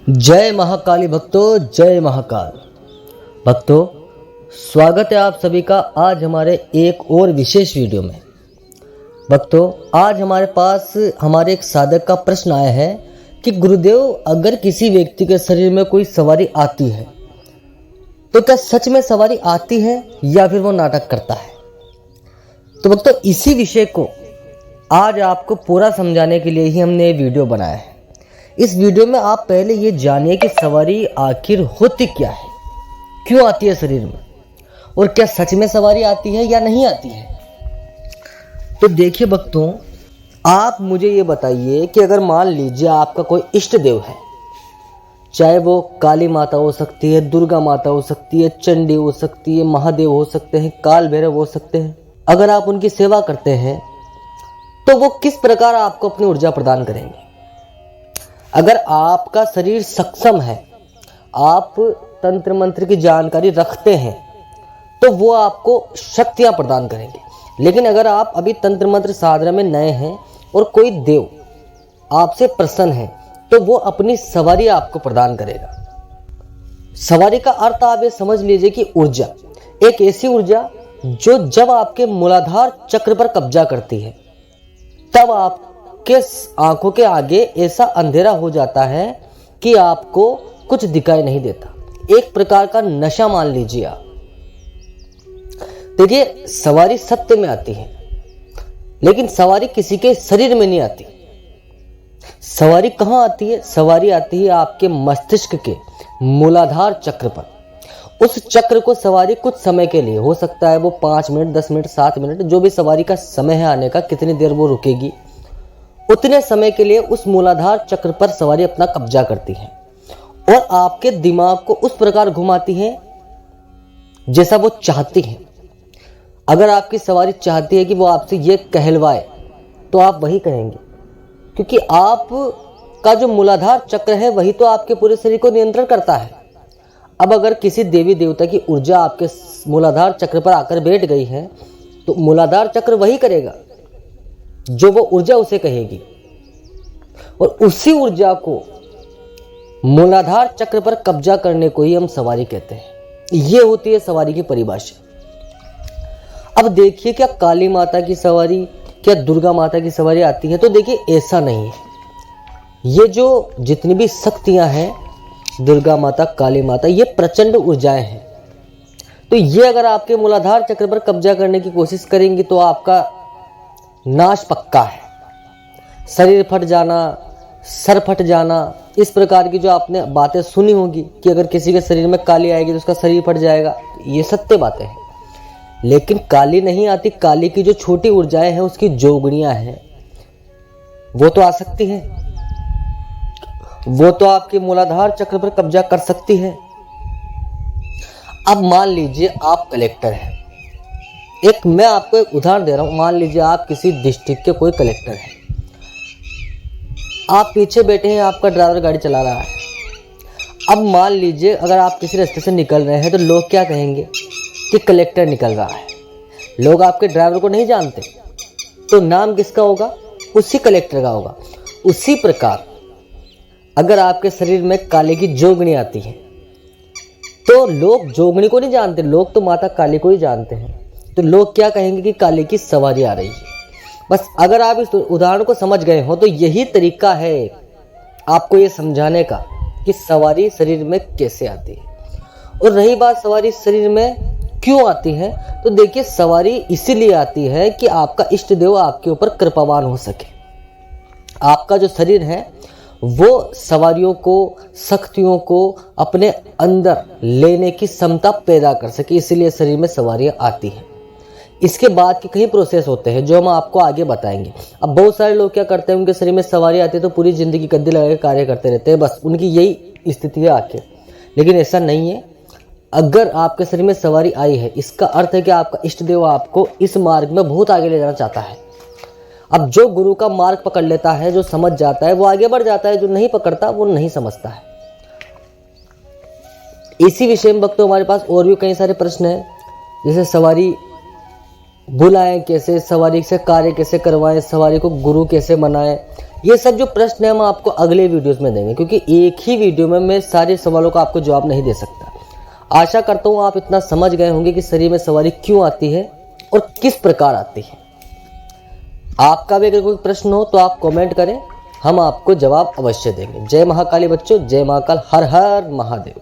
जय महाकाली भक्तों, जय महाकाल भक्तों, स्वागत है आप सभी का आज हमारे एक और विशेष वीडियो में। भक्तों, आज हमारे पास हमारे एक साधक का प्रश्न आया है कि गुरुदेव, अगर किसी व्यक्ति के शरीर में कोई सवारी आती है तो क्या सच में सवारी आती है या फिर वो नाटक करता है। तो भक्तों, इसी विषय को आज आपको पूरा समझाने के लिए ही हमने ये वीडियो बनाया है। इस वीडियो में आप पहले ये जानिए कि सवारी आखिर होती क्या है, क्यों आती है शरीर में, और क्या सच में सवारी आती है या नहीं आती है। तो देखिए भक्तों, आप मुझे ये बताइए कि अगर मान लीजिए आपका कोई इष्ट देव है, चाहे वो काली माता हो सकती है, दुर्गा माता हो सकती है, चंडी हो सकती है, महादेव हो सकते हैं, काल भैरव हो सकते हैं, अगर आप उनकी सेवा करते हैं तो वो किस प्रकार आपको अपनी ऊर्जा प्रदान करेंगे। अगर आपका शरीर सक्षम है, आप तंत्र मंत्र की जानकारी रखते हैं, तो वो आपको शक्तियां प्रदान करेंगे। लेकिन अगर आप अभी तंत्र मंत्र साधना में नए हैं और कोई देव आपसे प्रसन्न है, तो वो अपनी सवारी आपको प्रदान करेगा। सवारी का अर्थ आप ये समझ लीजिए कि ऊर्जा, एक ऐसी ऊर्जा जो जब आपके मूलाधार चक्र पर कब्जा करती है, तब आपके आंखों के आगे ऐसा अंधेरा हो जाता है कि आपको कुछ दिखाई नहीं देता। एक प्रकार का नशा मान लीजिए आप। देखिए, सवारी सत्य में आती है, लेकिन सवारी किसी के शरीर में नहीं आती। सवारी कहां आती है? सवारी आती है आपके मस्तिष्क के मूलाधार चक्र पर। उस चक्र को सवारी कुछ समय के लिए, हो सकता है वो 5 मिनट, 10 मिनट, 7 मिनट, जो भी सवारी का समय है आने का, कितनी देर वो रुकेगी, उतने समय के लिए उस मूलाधार चक्र पर सवारी अपना कब्जा करती है और आपके दिमाग को उस प्रकार घुमाती है जैसा वो चाहती है। अगर आपकी सवारी चाहती है कि वो आपसे ये कहलवाए, तो आप वही कहेंगे, क्योंकि आप का जो मूलाधार चक्र है वही तो आपके पूरे शरीर को नियंत्रण करता है। अब अगर किसी देवी देवता की ऊर्जा आपके मूलाधार चक्र पर आकर बैठ गई है, तो मूलाधार चक्र वही करेगा जो वो ऊर्जा उसे कहेगी, और उसी ऊर्जा को मूलाधार चक्र पर कब्जा करने को ही हम सवारी कहते हैं। ये होती है सवारी की परिभाषा। अब देखिए, क्या काली माता की सवारी, क्या दुर्गा माता की सवारी आती है? तो देखिए, ऐसा नहीं है। ये जो जितनी भी शक्तियां हैं, दुर्गा माता, काली माता, ये प्रचंड ऊर्जाएं हैं। तो ये अगर आपके मूलाधार चक्र पर कब्जा करने की कोशिश करेंगी तो आपका नाश पक्का है। शरीर फट जाना, सर फट जाना, इस प्रकार की जो आपने बातें सुनी होगी कि अगर किसी के शरीर में काली आएगी तो उसका शरीर फट जाएगा, ये सत्य बातें हैं। लेकिन काली नहीं आती, काली की जो छोटी ऊर्जाएं हैं, उसकी जोगणियां हैं, वो तो आ सकती है, वो तो आपके मूलाधार चक्र पर कब्जा कर सकती है। अब मान लीजिए आप कलेक्टर हैं, मैं आपको एक उदाहरण दे रहा हूं। मान लीजिए आप किसी डिस्ट्रिक्ट के कोई कलेक्टर हैं, आप पीछे बैठे हैं, आपका ड्राइवर गाड़ी चला रहा है। अब मान लीजिए अगर आप किसी रास्ते से निकल रहे हैं तो लोग क्या कहेंगे कि कलेक्टर निकल रहा है। लोग आपके ड्राइवर को नहीं जानते, तो नाम किसका होगा? उसी कलेक्टर का होगा। उसी प्रकार अगर आपके शरीर में काली की जोगणी आती है, तो लोग जोगणी को नहीं जानते, लोग तो माता काली को ही जानते हैं। तो लोग क्या कहेंगे कि काली की सवारी आ रही है। बस अगर आप इस उदाहरण को समझ गए हो, तो यही तरीका है आपको ये समझाने का कि सवारी शरीर में कैसे आती है। और रही बात सवारी शरीर में क्यों आती है, तो देखिए, सवारी इसीलिए आती है कि आपका इष्ट देव आपके ऊपर कृपावान हो सके। आपका जो शरीर है वो सवारियों को, शक्तियों को अपने अंदर लेने की क्षमता पैदा कर सके, इसीलिए शरीर में सवारियां आती हैं। इसके बाद के कई प्रोसेस होते हैं जो हम आपको आगे बताएंगे। अब बहुत सारे लोग क्या करते हैं, उनके शरीर में सवारी आती है तो पूरी जिंदगी गद्दी लगा के कार्य करते रहते हैं, बस उनकी यही स्थिति है आखिर। लेकिन ऐसा नहीं है। अगर आपके शरीर में सवारी आई है, इसका अर्थ है कि आपका इष्ट देव आपको इस मार्ग में बहुत आगे ले जाना चाहता है। अब जो गुरु का मार्ग पकड़ लेता है, जो समझ जाता है, वो आगे बढ़ जाता है, जो नहीं पकड़ता वो नहीं समझता है। इसी विषय में भक्तों हमारे पास और भी कई सारे प्रश्न हैं, जैसे सवारी बुलाएं कैसे, सवारी से कार्य कैसे करवाएं, सवारी को गुरु कैसे बनाएं, ये सब जो प्रश्न है हम आपको अगले वीडियोस में देंगे, क्योंकि एक ही वीडियो में मैं सारे सवालों का आपको जवाब नहीं दे सकता। आशा करता हूँ आप इतना समझ गए होंगे कि शरीर में सवारी क्यों आती है और किस प्रकार आती है। आपका भी अगर कोई प्रश्न हो तो आप कमेंट करें, हम आपको जवाब अवश्य देंगे। जय महाकाली बच्चों, जय महाकाल, हर हर महादेव।